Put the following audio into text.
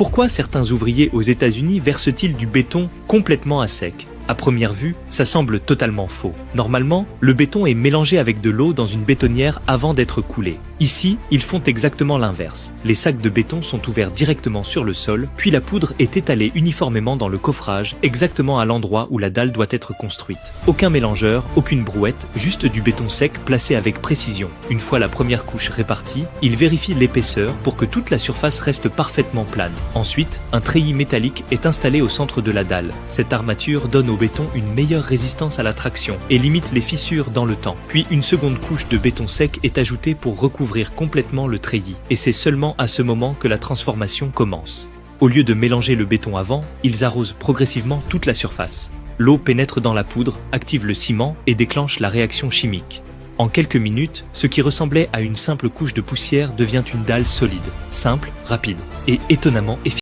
Pourquoi certains ouvriers aux États-Unis versent-ils du béton complètement à sec ? À première vue, ça semble totalement faux. Normalement, le béton est mélangé avec de l'eau dans une bétonnière avant d'être coulé. Ici, ils font exactement l'inverse. Les sacs de béton sont ouverts directement sur le sol, puis la poudre est étalée uniformément dans le coffrage, exactement à l'endroit où la dalle doit être construite. Aucun mélangeur, aucune brouette, juste du béton sec placé avec précision. Une fois la première couche répartie, ils vérifient l'épaisseur pour que toute la surface reste parfaitement plane. Ensuite, un treillis métallique est installé au centre de la dalle. Cette armature donne au béton une meilleure résistance à la traction et limite les fissures dans le temps. Puis une seconde couche de béton sec est ajoutée pour recouvrir complètement le treillis. Et c'est seulement à ce moment que la transformation commence. Au lieu de mélanger le béton avant, ils arrosent progressivement toute la surface. L'eau pénètre dans la poudre, active le ciment et déclenche la réaction chimique. En quelques minutes, ce qui ressemblait à une simple couche de poussière devient une dalle solide, simple, rapide et étonnamment efficace.